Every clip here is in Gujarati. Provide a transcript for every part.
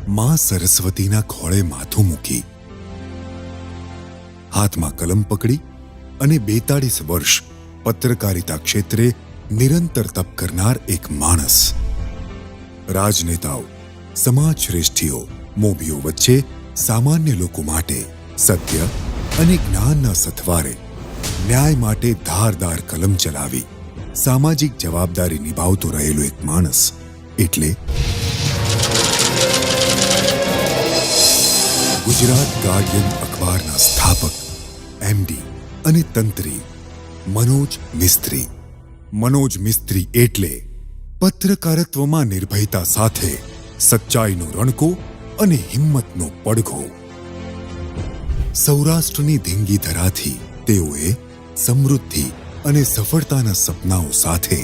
માં સરસ્વતીના ખોળે માથું મૂકી, હાથમાં કલમ પકડી અને 42 વર્ષ પત્રકારિતા ક્ષેત્રે નિરંતર તપ કરનાર એક માણસ. રાજનેતાઓ, સમાજ શ્રેષ્ઠીઓ, મોભીઓ વચ્ચે સામાન્ય લોકો માટે સત્ય અને જ્ઞાનના સથવારે ન્યાય માટે ધારદાર કલમ ચલાવી સામાજિક જવાબદારી નિભાવતો રહેલો એક માણસ એટલે ગુજરાત ગાર્ડિયન અખબારના સ્થાપક, એમડી અને તંત્રી મનોજ મિસ્ત્રી. મનોજ મિસ્ત્રી એટલે પત્રકારત્વમાં નિર્ભયતા સાથે સચ્ચાઈનો રણકો અને હિંમતનો પડઘો. સૌરાષ્ટ્રની ધીંગી ધરાથી તેઓએ સમૃદ્ધિ અને સફળતાના સપનાઓ સાથે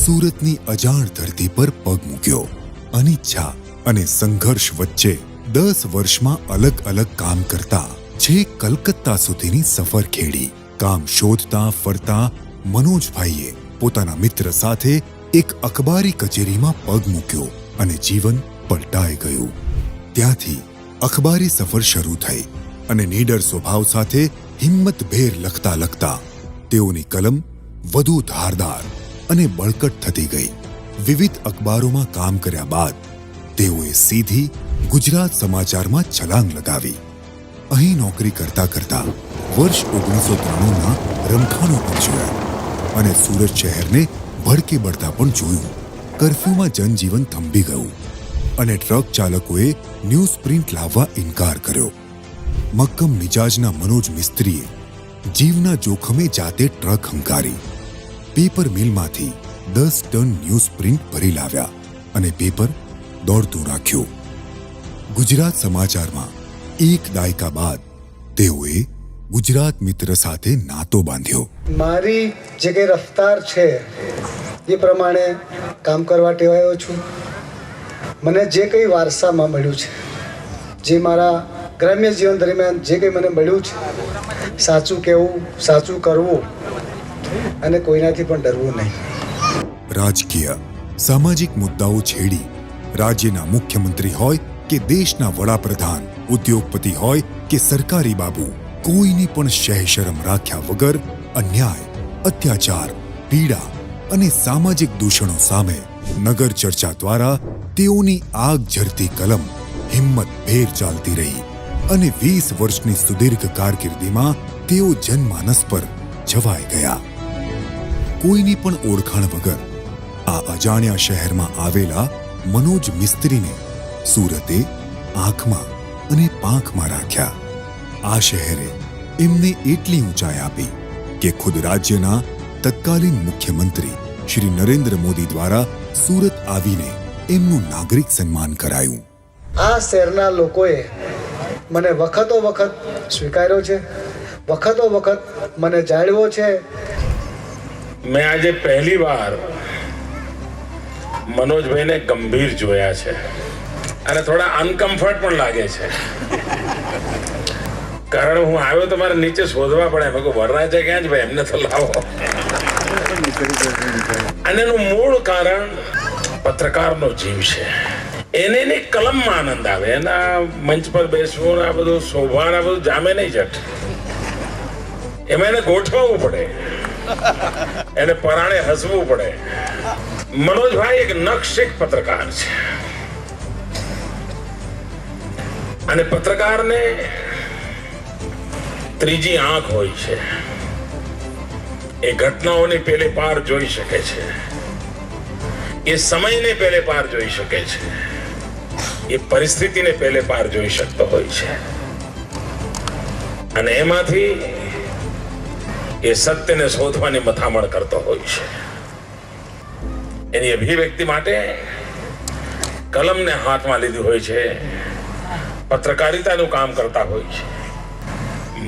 સુરતની અજાણ ધરતી પર પગ મૂક્યો. અનિચ્છા અને સંઘર્ષ વચ્ચે 10 વર્ષમાં અલગ અલગ કામ કરતા છેક કલકત્તા સુધીની સફર ખેડી. કામ શોધતા ફરતા મનોજભાઈએ પોતાના મિત્ર સાથે એક અખબારી કચેરીમાં પગ મૂક્યો અને જીવન પલટાઈ ગયું. ત્યાંથી અખબારી સફર શરૂ થઈ અને નીડર સ્વભાવ સાથે હિંમતભેર લખતા લખતા તેઓની કલમ વધુ ધારદાર અને બળકટ થતી ગઈ. વિવિધ અખબારોમાં કામ કર્યા બાદ તેઓએ સીધી ગુજરાત સમાચારમાં છલાંગ લગાવી. અહીં નોકરી કરતા કરતા વર્ષ 1993ના રમખાણો પણ જોયા અને સુરત શહેરને ભડકે બળતા પણ જોયું. કર્ફ્યુમાં જનજીવન થંભી ગયું અને ટ્રક ચાલકોએ ન્યૂઝ પ્રિન્ટ લાવવા ઇનકાર કર્યો. મક્કમ મિજાજના મનોજ મિસ્ત્રીએ જીવના જોખમે જાતે ટ્રક હંકારી પેપર મિલમાંથી 10 ટન ન્યૂઝ પ્રિન્ટ ભરી લાવ્યા અને પેપર દોડતું રાખ્યું. ગુજરાત સમાચારમાં એક દાયકા બાદ તેઓએ ગુજરાત મિત્ર સાથે નાતો બાંધ્યો. મારી જે કંઈ રફતાર છે એ પ્રમાણે કામ કરવા ટેવાયો છું. મને જે કંઈ વારસામાં મળ્યું છે, જે મારા ગ્રામ્ય જીવન દરમિયાન જે કંઈ મને મળ્યું છે, સાચું કહેવું, સાચું કરવું અને કોઈનાથી પણ ડરવું નહીં. રાજકીય સામાજિક મુદ્દાઓ છેડી રાજ્યના મુખ્યમંત્રી હોય કે દેશના વડાપ્રધાન, ઉદ્યોગપતિ હોય કે સરકારી બાબુ, કોઈની પણ શહેશરમ રાખ્યા વગર અન્યાય, અત્યાચાર, પીડા અને સામાજિક દૂષણો સામે નગર ચર્ચા દ્વારા તેઓની આગ ઝરતી કલમ હિંમતભેર ચાલતી રહી અને 20 વર્ષની સુદીર્ઘ કારકિર્દીમાં તેઓ જનમાનસ પર છવાઈ ગયા. કોઈની પણ ઓળખાણ વગર આ અજાણ્યા શહેરમાં આવેલા મનોજ મિસ્ત્રીને સુરતે આંખમાં અને પાંખમાં રાખ્યા. આ શહેરે એમને એટલી ઊંચાઈ આપી કે ખુદ રાજ્યના તત્કાલીન મુખ્યમંત્રી શ્રી નરેન્દ્ર મોદી દ્વારા સુરત આવીને એમનું નાગરિક સન્માન કરાયું. આ શહેરના લોકોએ મને વખતો વખત સ્વીકાર્યો છે, વખતો વખત મને જાળવ્યો છે. મેં આજે પહેલી વાર મનોજભાઈને ગંભીર જોયા છે અને થોડા અનકમ્ફર્ટ પણ લાગે છે. કારણ હું આવ્યો તો મારે નીચે શોધવા પડે. મેં કહ્યું વરરાજા ક્યાં જ ભાઈ, એમને તો લાવો. અને એનું મૂળ કારણ પત્રકારનો જીવ છે. એને એની કલમમાં આનંદ આવે. એના મંચ પર બેસવું, આ બધું શોભા, આ બધું જામે નહીં જટ. એમાં એને ગોઠવવું પડે, એને પરાણે હસવું પડે. મનોજભાઈ એક નકશિક પત્રકાર છે અને પત્રકારને ત્રીજી આંખ હોય છે. એ ઘટનાઓને પેલે પાર જોઈ શકે છે, એ સમયને પેલે પાર જોઈ શકે છે, એ પરિસ્થિતિને પેલે પાર જોઈ શકતો હોય છે અને એમાંથી એ સત્યને શોધવાની મથામણ કરતો હોય છે. એની અભિવ્યક્તિ માટે કલમને હાથમાં લીધી હોય છે, પત્રકારિતાનું કામ કરતા હોય છે.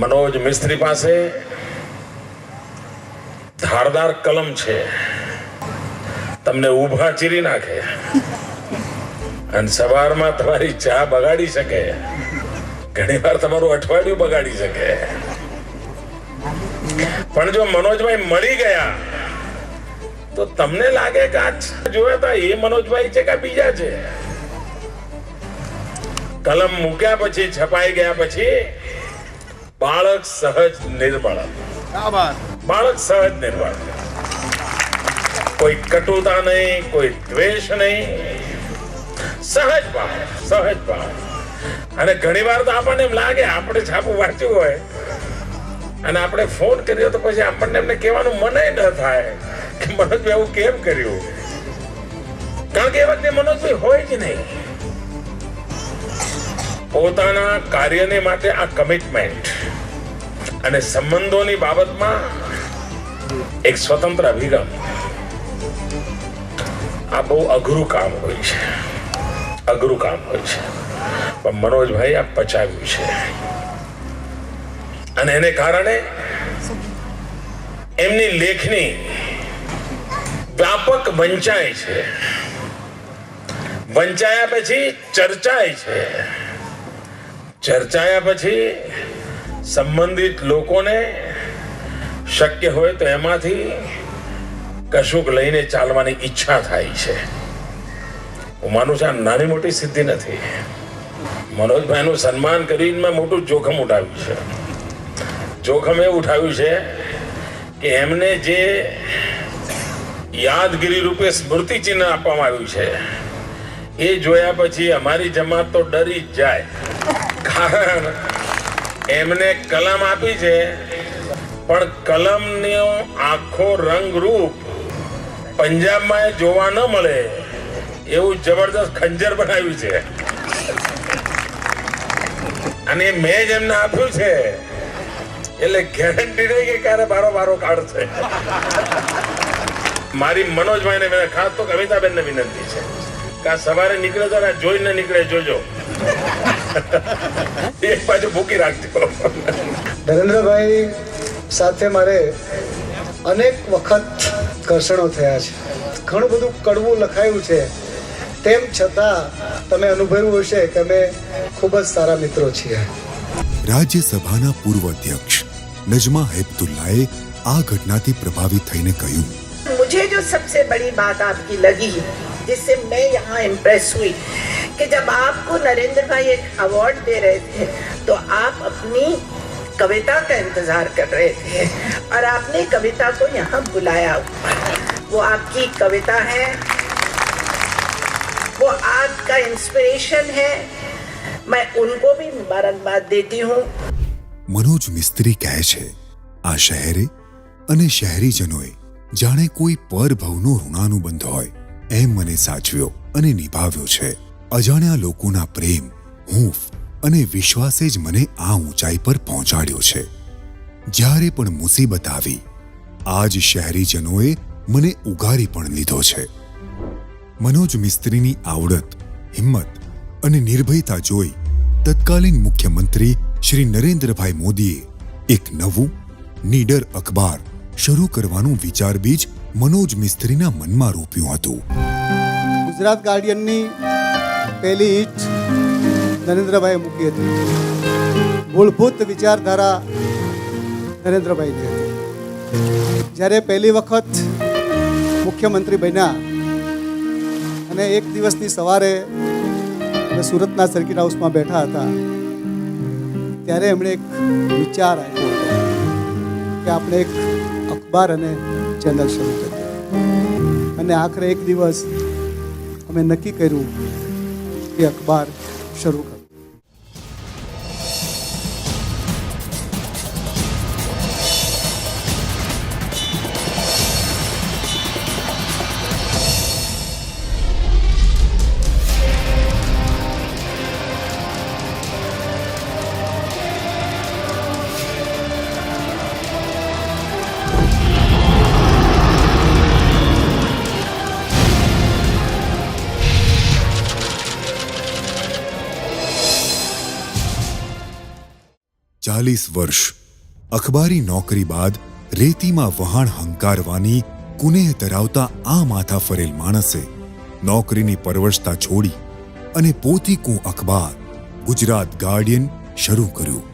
મનોજ મિસ્ત્રી પાસે ધારદાર કલમ છે, તમને ઊભા ચીરી નાખે અને સવારમાં તમારી ચા બગાડી શકે, ઘણી વાર તમારું અઠવાડિયું બગાડી શકે. પણ જો મનોજભાઈ મળી ગયા તો તમને લાગે કે આ જોયા હતા એ મનોજભાઈ છે કે બીજા છે. કલમ મૂક્યા પછી, છપાઈ ગયા પછી બાળક સહજ નિર્મળ, બાળક સહજ નિર્મળ, કોઈ કટુતા નહીં, કોઈ દ્વેષ નહીં, સહજ ભાવ, સહજ ભાવ. અને ઘણી વાર તો આપણને એમ લાગે, આપણે છાપું વાંચ્યું હોય અને આપણે ફોન કર્યો તો પછી આપણને એમને કહેવાનું મન ન થાય કે મનોજભાઈ આવું કેમ કર્યું, કારણ કે એ વખતે મનોજભાઈ હોય જ નહીં. પોતાના કાર્યને માટે આ કમિટમેન્ટ અને સંબંધોની બાબતમાં એક સ્વતંત્ર અભિગમ, આ બહુ અઘરું કામ હોય છે, અઘરું કામ હોય છે. પણ મનોજભાઈ આ પચાવ્યું છે અને એને કારણે એમની લેખની વ્યાપક વંચાય છે, વંચાયા પછી ચર્ચાય છે, ચર્ચાયા પછી સંબંધિત લોકોને શક્ય હોય તો એમાંથી કશુંક લઈને ચાલવાની ઈચ્છા થાય છે. હું માનું છું આ નાની મોટી સિદ્ધિ નથી. મનોજભાઈનું સન્માન કરીને મોટું જોખમ ઉઠાવ્યું છે. જોખમ એ ઉઠાવ્યું છે કે એમને જે યાદગીરી રૂપે સ્મૃતિ ચિહ્ન આપવામાં આવ્યું છે એ જોયા પછી અમારી જમાત તો ડરી જ જાય. કારણ એમને કલમ આપી છે, પણ કલમનો આખો રંગરૂપ પંજાબમાં જોવા ન મળે એવું જબરદસ્ત ખંજર બનાવ્યું છે. અને મેં જ એમને આપ્યું છે એટલે ગેરંટી નહીં કે ક્યારે બારો કાઢશે. મારી મનોજભાઈને ખાસ તો કવિતાબેનને વિનંતી છે કે આ સવારે નીકળે તો જોઈને નીકળે, જોજો. એક બાજુ ભૂકી રાખજો. નરેન્દ્રભાઈ સાથે મારે અનેક વખત ઘર્ષણો થયા છે. ઘણું બધું કડવું લખાયું છે, તેમ છતાં તમે અનુભવ્યું હશે કે અમે ખૂબ જ સારા મિત્રો છીએ. રાજ્યસભાના પૂર્વ અધ્યક્ષ નજમા હેપતુલ્લાએ આ ઘટનાથી પ્રભાવિત થઈને કહ્યું, मुझे जो सबसे बड़ी बात आपकी लगी, जिससे मैं यहाँ इम्प्रेस हुई, कि जब आपको नरेंद्र भाई एक अवार्ड दे रहे थे तो आप अपनी कविता का इंतजार कर रहे थे और आपने कविता को यहाँ बुलाया. वो आपकी कविता है, वो आपका इंस्पिरेशन है. मैं उनको भी मुबारकबाद देती हूँ. મનોજ મિસ્ત્રી કહે છે, આ શહેરે અને શહેરીજનોએ જાણે કોઈ પરભવનો ઋણાનુબંધ હોય એમ મને સાચવ્યો અને નિભાવ્યો છે. અજાણ્યા લોકોના પ્રેમ, હૂંફ અને વિશ્વાસે જ મને આ ઊંચાઈ પર પહોંચાડ્યો છે. જ્યારે પણ મુસીબત આવી, આજ શહેરીજનોએ મને ઉગારી પણ લીધો છે. મનોજ મિસ્ત્રીની આવડત, હિંમત અને નિર્ભયતા જોઈ તત્કાલીન મુખ્યમંત્રી શ્રી નરેન્દ્રભાઈ મોદીએ એક નવું નીડર અખબાર શરૂ કરવાનું વિચાર બીજ મનોજ મિસ્ત્રીના મનમાં રોપ્યું હતું. ગુજરાત ગાર્ડિયનની પહેલી ઈંટ નરેન્દ્રભાઈએ મૂકી હતી. મૂળભૂત વિચારધારા નરેન્દ્રભાઈની હતી. જ્યારે પહેલી વખત મુખ્યમંત્રી બન્યા અને એક દિવસની સવારે અમે સુરતના સર્કિટ હાઉસમાં બેઠા હતા, ત્યારે એમણે એક વિચાર આપ્યો હતો કે આપણે એક અખબાર અને ચેનલ શરૂ કરી. અને આખરે એક દિવસ અમે નક્કી કર્યું કે અખબાર શરૂ કરવું. ચાલીસ વર્ષ અખબારી નોકરી બાદ રેતીમાં વહાણ હંકારવાની કુનેહ ધરાવતા આ માથા ફરેલ માણસે નોકરીની પરવશતા છોડી અને પોતીકું અખબાર ગુજરાત ગાર્ડિયન શરૂ કર્યું.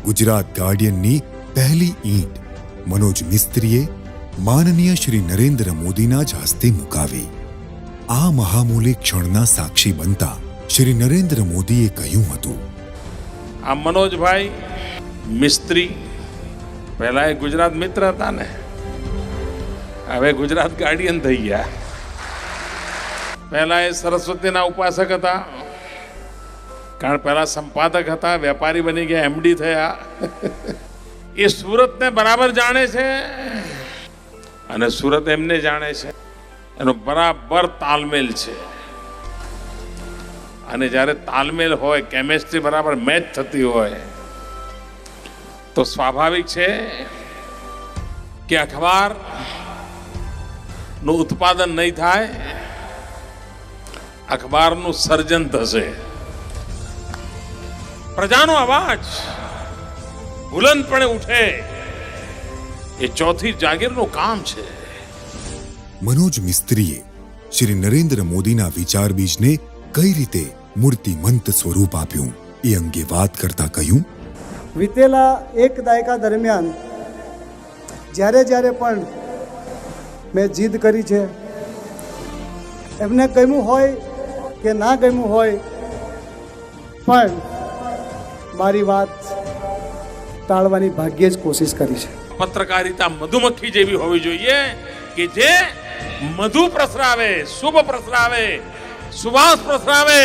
ગુજરાત ગાર્ડિયનની પહેલી ઈંટ મનોજ મિસ્ત્રીએ માનનીય શ્રી નરેન્દ્ર મોદીના જ હસ્તે મુકાવી. આ મહામૂલી ક્ષણના સાક્ષી બનતા શ્રી નરેન્દ્ર મોદીએ કહ્યું હતું, આ મનોજભાઈ મિસ્ત્રી પહેલા એ ગુજરાત મિત્ર હતા ને, હવે ગુજરાત ગાર્ડિયન થઈ ગયા. પહેલા એ સરસ્વતીના ઉપાસક હતા, કારણ પહેલા સંપાદક હતા, વેપારી બની ગયા, એમડી થયા. એ સુરતને બરાબર જાણે છે અને સુરત એમને જાણે છે. એનો બરાબર તાલમેલ છે. અને જ્યારે તાલમેલ હોય, કેમેસ્ટ્રી બરાબર મેચ થતી હોય, તો સ્વાભાવિક છે કે અખબાર નું ઉત્પાદન નહીં થાય, અખબારનું સર્જન થશે. પ્રજાનો અવાજ બુલંદપણે ઉઠે, એ ચોથી જાગીરનું કામ છે. મનોજ મિસ્ત્રીએ શ્રી નરેન્દ્ર મોદીના વિચાર બીજને કઈ રીતે મૂર્તિમંત સ્વરૂપ આપ્યું એ અંગે વાત કરતા કહ્યું, વીતેલા એક દાયકા દરમિયાન જ્યારે પણ મેં જીદ કરી છે, એમને ગમ્યું હોય કે ના ગમ્યું હોય, પણ મારી વાત ટાળવાની ભાગ્યે જ કોશિશ કરી છે. પત્રકારિતા મધુમક્ખી જેવી હોવી જોઈએ કે જે મધુ પ્રસરાવે, શુભ પ્રસરાવે, સુવાસ પ્રસરાવે,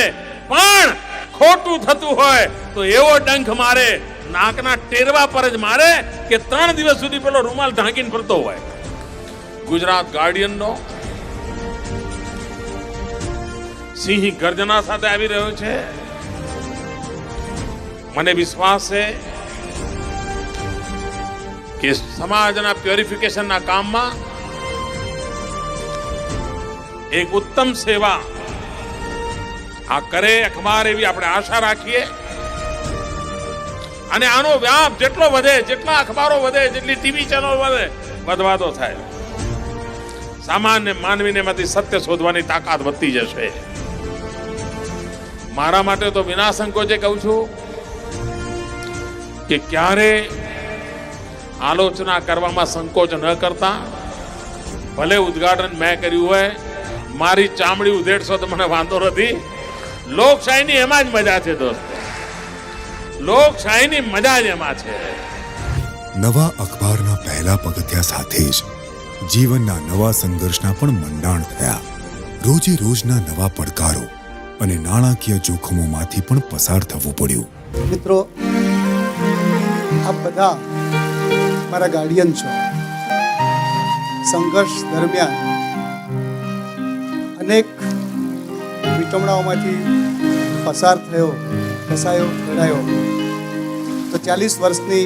પણ ખોટું થતું હોય તો એવો ડંખ મારે, નાકના ટેરવા પર જ મારે કે 3 દિવસ સુધી પેલો રૂમાલ ઢાંકીને ફરતો હોય. ગુજરાત ગાર્ડિયનનો સિંહ ગર્જના સાથે આવી રહ્યો છે. મને વિશ્વાસ છે કે સમાજના પ્યોરિફિકેશનના કામમાં એક ઉત્તમ સેવા આ કરે અખબાર, એવી આપણે આશા રાખીએ. અને આનો વ્યાપ જેટલો વધે, જેટલા અખબારો વધે, જેટલી ટીવી ચેનલ વધે, વધવા તો થાય. સામાન્ય માનવીને માંથી સત્ય શોધવાની તાકાત વધતી જશે. મારા માટે તો વિના સંકોચે કહું છું કે ક્યારે આલોચના કરવામાં સંકોચ ન કરતા. ભલે ઉદ્ઘાટન મેં કર્યું હોય, મારી ચામડી ઉધેડશો તો મને વાંધો નથી. લોકશાહીની એમાં જ મજા છે દોસ્તો, લોકશાહીની મજા જ એમાં છે. નવા અખબારના પહેલા પગથિયા સાથે જ જીવનના નવા સંઘર્ષના પણ મંડાણ થયા. રોજે રોજના નવા પડકારો અને નાણાકીય જોખમોમાંથી પણ પસાર થવું પડ્યું. મિત્રો, આપ બધા મારા ગાર્ડિયન છો. સંઘર્ષ દરમિયાન અનેક વિટમણાઓમાંથી પસાર થયો, ફસાયો, લડાયો. તો 40 વર્ષની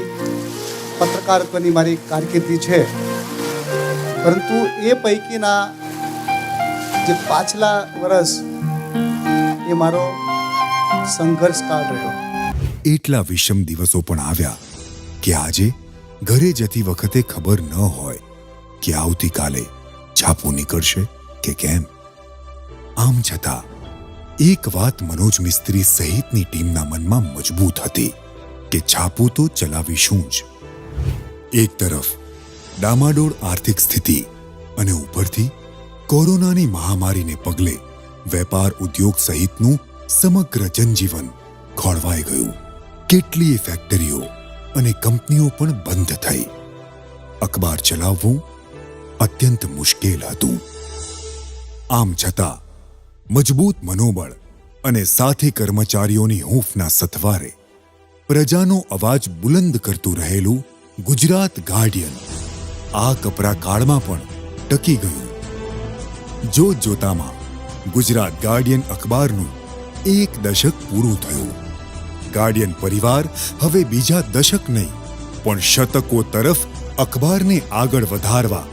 પત્રકારત્વની મારી કારકિર્દી છે, પરંતુ એ પૈકીના જે પાછલા વર્ષ એ મારો સંઘર્ષ કાળ રહ્યો. એટલા વિષમ દિવસો પણ આવ્યા કે આજે ઘરે જતી વખતે ખબર ન હોય કે આવતીકાલે છાપું નીકળશે કે કેમ. આમ છતાં એક વાત મનોજ મિસ્ત્રી સહિતની ટીમના મનમાં મજબૂત હતી કે છાપું તો ચલાવીશું જ. એક તરફ ડામાડોળ આર્થિક સ્થિતિ અને ઉપરથી કોરોનાની મહામારીને પગલે વેપાર ઉદ્યોગ સહિતનું સમગ્ર જનજીવન ખોળવાઈ ગયું. કેટલીય ફેક્ટરીઓ અને કંપનીઓ પણ બંધ થઈ. અખબાર ચલાવવું અત્યંત મુશ્કેલ હતું. આમ છતાં મજબૂત મનોબળ અને સાથે કર્મચારીઓની હૂંફના સથવારે પ્રજાનો અવાજ બુલંદ કરતું રહેલું ગુજરાત ગાર્ડિયન આ કપરા કાળમાં પણ ટકી ગયું. જોત જોતામાં ગુજરાત ગાર્ડિયન અખબારનું 1 દશક પૂરું થયું. ગાર્ડિયન પરિવાર હવે બીજા દશક નહીં પણ શતકો તરફ અખબારને આગળ વધારવા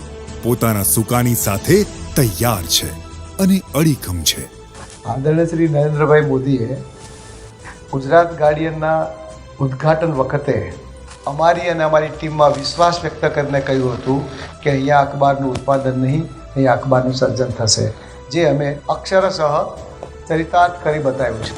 પોતાના સુકાની સાથે તૈયાર છે અને અડીખમ છે. આદરણીય શ્રી નરેન્દ્રભાઈ મોદીએ ગુજરાત ગાર્ડિયનના ઉદ્ઘાટન વખતે અમારી અને અમારી ટીમમાં વિશ્વાસ વ્યક્ત કરીને કહ્યું હતું કે અહીંયા અખબારનું ઉત્પાદન નહીં, અહીંયા અખબારનું સર્જન થશે, જે અમે અક્ષરશઃ ચરિતાર્થ કરી બતાવ્યું છે.